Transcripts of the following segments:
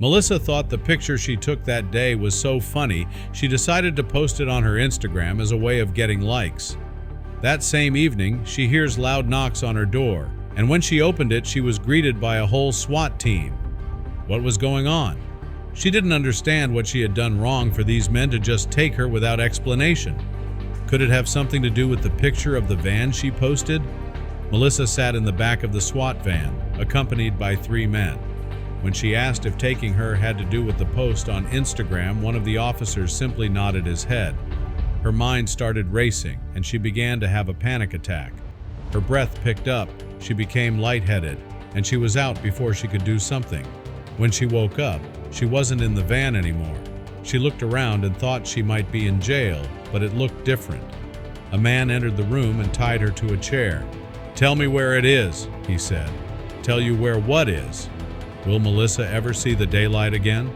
Melissa thought the picture she took that day was so funny, she decided to post it on her Instagram as a way of getting likes. That same evening, she hears loud knocks on her door, and when she opened it, she was greeted by a whole SWAT team. What was going on? She didn't understand what she had done wrong for these men to just take her without explanation. Could it have something to do with the picture of the van she posted? Melissa sat in the back of the SWAT van, accompanied by 3 men. When she asked if taking her had to do with the post on Instagram, one of the officers simply nodded his head. Her mind started racing, and she began to have a panic attack. Her breath picked up, she became lightheaded, and she was out before she could do something. When she woke up, she wasn't in the van anymore. She looked around and thought she might be in jail, but it looked different. A man entered the room and tied her to a chair. "Tell me where it is," he said. "Tell you where what is?" Will Melissa ever see the daylight again?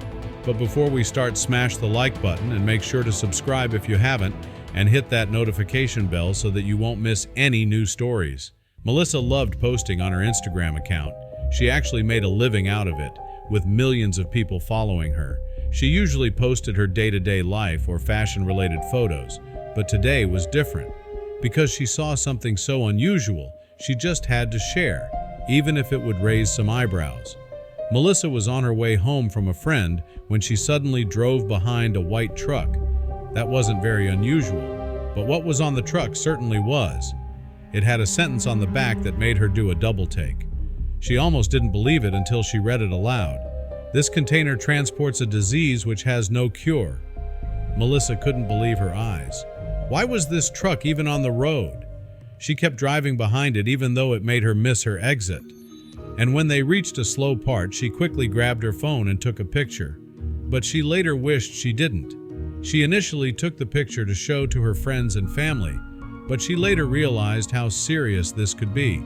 But before we start, smash the like button and make sure to subscribe if you haven't, and hit that notification bell so that you won't miss any new stories. Melissa loved posting on her Instagram account. She actually made a living out of it, with millions of people following her. She usually posted her day-to-day life or fashion-related photos, but today was different. Because she saw something so unusual, she just had to share, even if it would raise some eyebrows. Melissa was on her way home from a friend when she suddenly drove behind a white truck. That wasn't very unusual, but what was on the truck certainly was. It had a sentence on the back that made her do a double take. She almost didn't believe it until she read it aloud. "This container transports a disease which has no cure." Melissa couldn't believe her eyes. Why was this truck even on the road? She kept driving behind it even though it made her miss her exit. And when they reached a slow part, she quickly grabbed her phone and took a picture. But she later wished she didn't. She initially took the picture to show to her friends and family, but she later realized how serious this could be.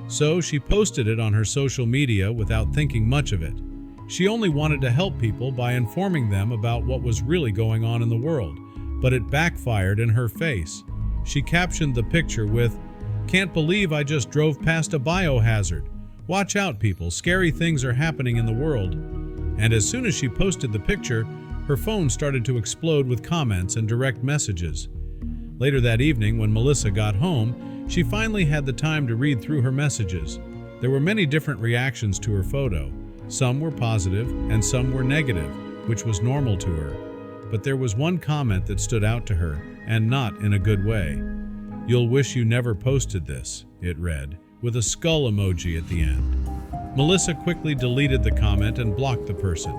So she posted it on her social media without thinking much of it. She only wanted to help people by informing them about what was really going on in the world, but it backfired in her face. She captioned the picture with, "Can't believe I just drove past a biohazard. Watch out, people, scary things are happening in the world." And as soon as she posted the picture, her phone started to explode with comments and direct messages. Later that evening, when Melissa got home, she finally had the time to read through her messages. There were many different reactions to her photo. Some were positive and some were negative, which was normal to her. But there was one comment that stood out to her, and not in a good way. "You'll wish you never posted this," it read, with a skull emoji at the end. Melissa quickly deleted the comment and blocked the person.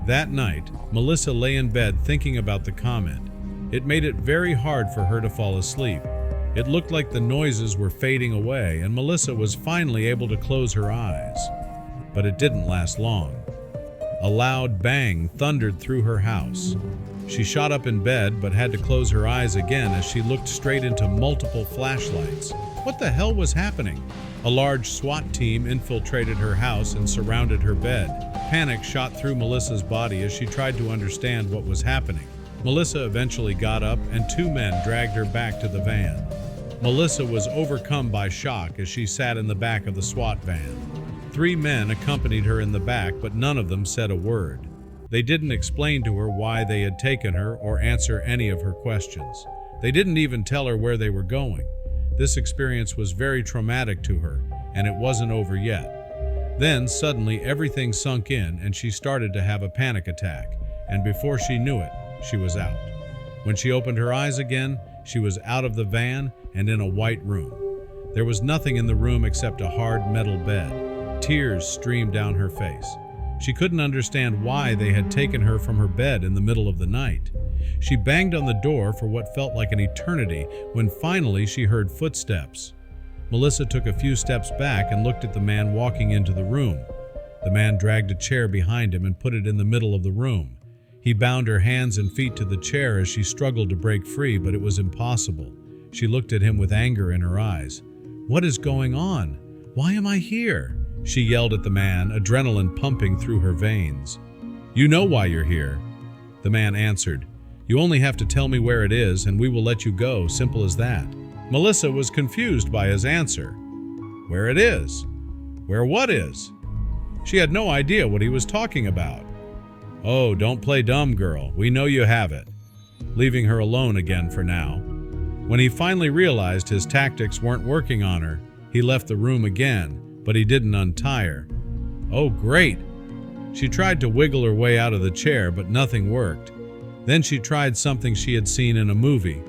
That night, Melissa lay in bed thinking about the comment. It made it very hard for her to fall asleep. It looked like the noises were fading away and Melissa was finally able to close her eyes. But it didn't last long. A loud bang thundered through her house. She shot up in bed but had to close her eyes again as she looked straight into multiple flashlights. What the hell was happening? A large SWAT team infiltrated her house and surrounded her bed. Panic shot through Melissa's body as she tried to understand what was happening. Melissa eventually got up and 2 men dragged her back to the van. Melissa was overcome by shock as she sat in the back of the SWAT van. 3 men accompanied her in the back, but none of them said a word. They didn't explain to her why they had taken her or answer any of her questions. They didn't even tell her where they were going. This experience was very traumatic to her, and it wasn't over yet. Then, suddenly, everything sunk in and she started to have a panic attack, and before she knew it, she was out. When she opened her eyes again, she was out of the van and in a white room. There was nothing in the room except a hard metal bed. Tears streamed down her face. She couldn't understand why they had taken her from her bed in the middle of the night. She banged on the door for what felt like an eternity when finally she heard footsteps. Melissa took a few steps back and looked at the man walking into the room. The man dragged a chair behind him and put it in the middle of the room. He bound her hands and feet to the chair as she struggled to break free, but it was impossible. She looked at him with anger in her eyes. "What is going on? Why am I here?" She yelled at the man, adrenaline pumping through her veins. "You know why you're here." The man answered, "You only have to tell me where it is and we will let you go, simple as that." Melissa was confused by his answer. Where it is? Where what is? She had no idea what he was talking about. "Oh, don't play dumb, girl. We know you have it," leaving her alone again for now. When he finally realized his tactics weren't working on her, he left the room again, but he didn't untie her. Oh, great! She tried to wiggle her way out of the chair, but nothing worked. Then she tried something she had seen in a movie.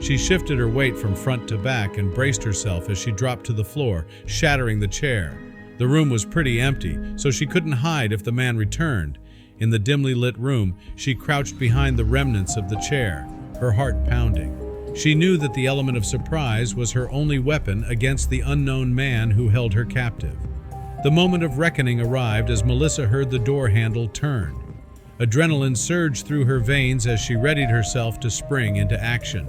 She shifted her weight from front to back and braced herself as she dropped to the floor, shattering the chair. The room was pretty empty, so she couldn't hide if the man returned. In the dimly lit room, she crouched behind the remnants of the chair, her heart pounding. She knew that the element of surprise was her only weapon against the unknown man who held her captive. The moment of reckoning arrived as Melissa heard the door handle turn. Adrenaline surged through her veins as she readied herself to spring into action.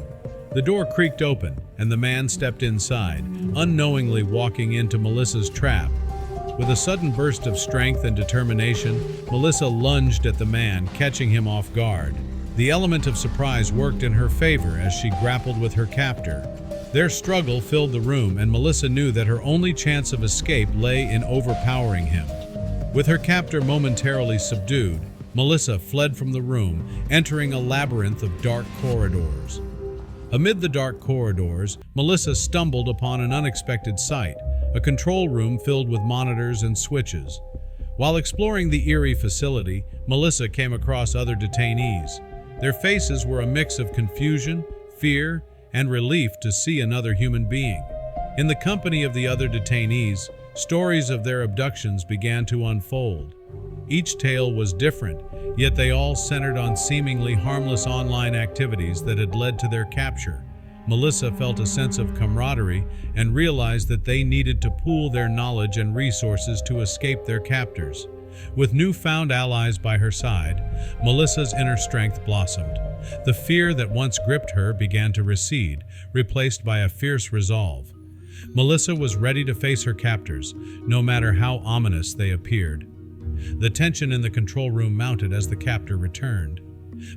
The door creaked open, and the man stepped inside, unknowingly walking into Melissa's trap. With a sudden burst of strength and determination, Melissa lunged at the man, catching him off guard. The element of surprise worked in her favor as she grappled with her captor. Their struggle filled the room, and Melissa knew that her only chance of escape lay in overpowering him. With her captor momentarily subdued, Melissa fled from the room, entering a labyrinth of dark corridors. Amid the dark corridors, Melissa stumbled upon an unexpected sight, a control room filled with monitors and switches. While exploring the eerie facility, Melissa came across other detainees. Their faces were a mix of confusion, fear, and relief to see another human being. In the company of the other detainees, stories of their abductions began to unfold. Each tale was different, yet they all centered on seemingly harmless online activities that had led to their capture. Melissa felt a sense of camaraderie and realized that they needed to pool their knowledge and resources to escape their captors. With newfound allies by her side, Melissa's inner strength blossomed. The fear that once gripped her began to recede, replaced by a fierce resolve. Melissa was ready to face her captors, no matter how ominous they appeared. The tension in the control room mounted as the captor returned.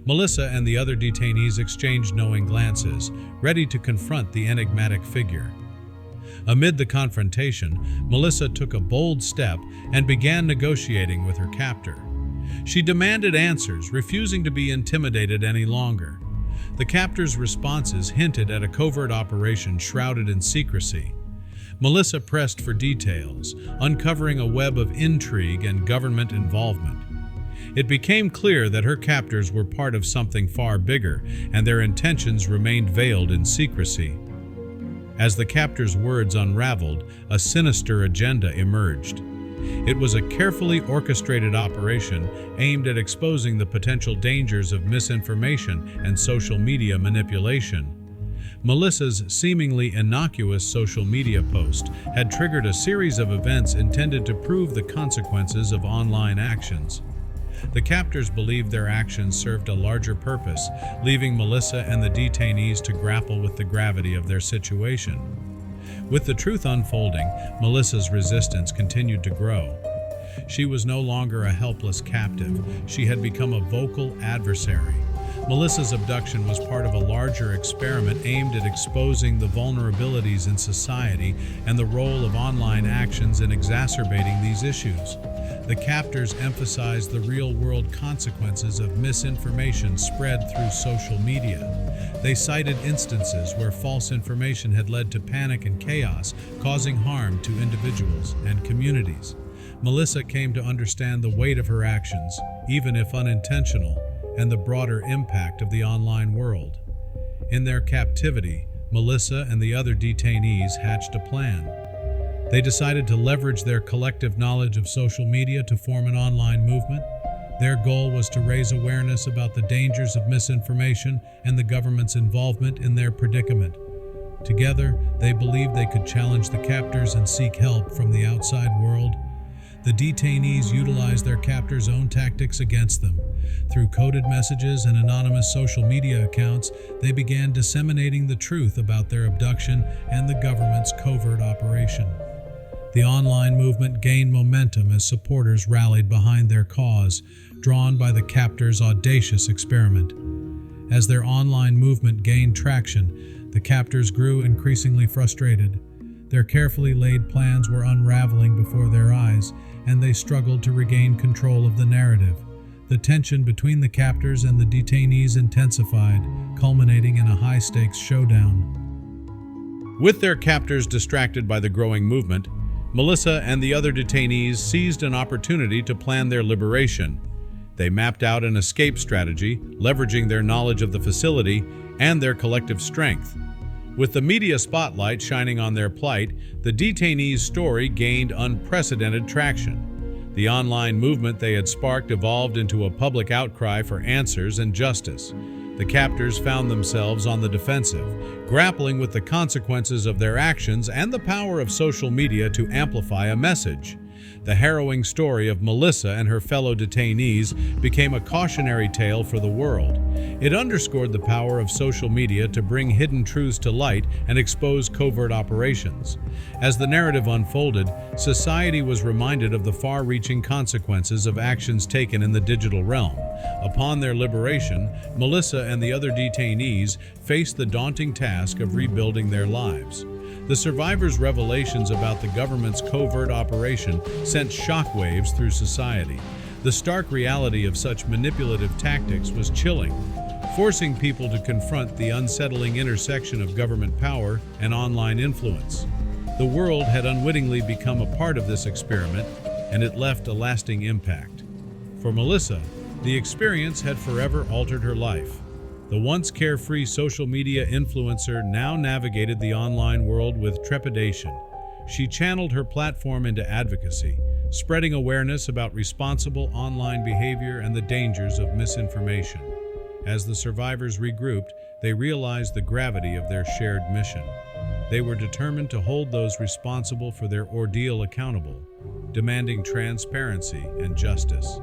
Melissa and the other detainees exchanged knowing glances, ready to confront the enigmatic figure. Amid the confrontation, Melissa took a bold step and began negotiating with her captor. She demanded answers, refusing to be intimidated any longer. The captor's responses hinted at a covert operation shrouded in secrecy. Melissa pressed for details, uncovering a web of intrigue and government involvement. It became clear that her captors were part of something far bigger, and their intentions remained veiled in secrecy. As the captor's words unraveled, a sinister agenda emerged. It was a carefully orchestrated operation aimed at exposing the potential dangers of misinformation and social media manipulation. Melissa's seemingly innocuous social media post had triggered a series of events intended to prove the consequences of online actions. The captors believed their actions served a larger purpose, leaving Melissa and the detainees to grapple with the gravity of their situation. With the truth unfolding, Melissa's resistance continued to grow. She was no longer a helpless captive. She had become a vocal adversary. Melissa's abduction was part of a larger experiment aimed at exposing the vulnerabilities in society and the role of online actions in exacerbating these issues. The captors emphasized the real-world consequences of misinformation spread through social media. They cited instances where false information had led to panic and chaos, causing harm to individuals and communities. Melissa came to understand the weight of her actions, even if unintentional, and the broader impact of the online world. In their captivity, Melissa and the other detainees hatched a plan. They decided to leverage their collective knowledge of social media to form an online movement. Their goal was to raise awareness about the dangers of misinformation and the government's involvement in their predicament. Together, they believed they could challenge the captors and seek help from the outside world. The detainees utilized their captors' own tactics against them. Through coded messages and anonymous social media accounts, they began disseminating the truth about their abduction and the government's covert operation. The online movement gained momentum as supporters rallied behind their cause, drawn by the captors' audacious experiment. As their online movement gained traction, the captors grew increasingly frustrated. Their carefully laid plans were unraveling before their eyes, and they struggled to regain control of the narrative. The tension between the captors and the detainees intensified, culminating in a high-stakes showdown. With their captors distracted by the growing movement, Melissa and the other detainees seized an opportunity to plan their liberation. They mapped out an escape strategy, leveraging their knowledge of the facility and their collective strength. With the media spotlight shining on their plight, the detainees' story gained unprecedented traction. The online movement they had sparked evolved into a public outcry for answers and justice. The captors found themselves on the defensive, grappling with the consequences of their actions and the power of social media to amplify a message. The harrowing story of Melissa and her fellow detainees became a cautionary tale for the world. It underscored the power of social media to bring hidden truths to light and expose covert operations. As the narrative unfolded, society was reminded of the far-reaching consequences of actions taken in the digital realm. Upon their liberation, Melissa and the other detainees faced the daunting task of rebuilding their lives. The survivors' revelations about the government's covert operation sent shockwaves through society. The stark reality of such manipulative tactics was chilling, forcing people to confront the unsettling intersection of government power and online influence. The world had unwittingly become a part of this experiment, and it left a lasting impact. For Melissa, the experience had forever altered her life. The once carefree social media influencer now navigated the online world with trepidation. She channeled her platform into advocacy, spreading awareness about responsible online behavior and the dangers of misinformation. As the survivors regrouped, they realized the gravity of their shared mission. They were determined to hold those responsible for their ordeal accountable, demanding transparency and justice.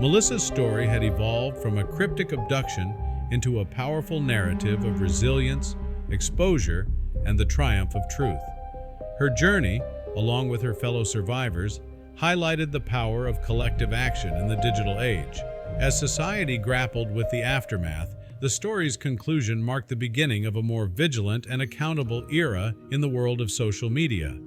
Melissa's story had evolved from a cryptic abduction into a powerful narrative of resilience, exposure, and the triumph of truth. Her journey, along with her fellow survivors, highlighted the power of collective action in the digital age. As society grappled with the aftermath, the story's conclusion marked the beginning of a more vigilant and accountable era in the world of social media.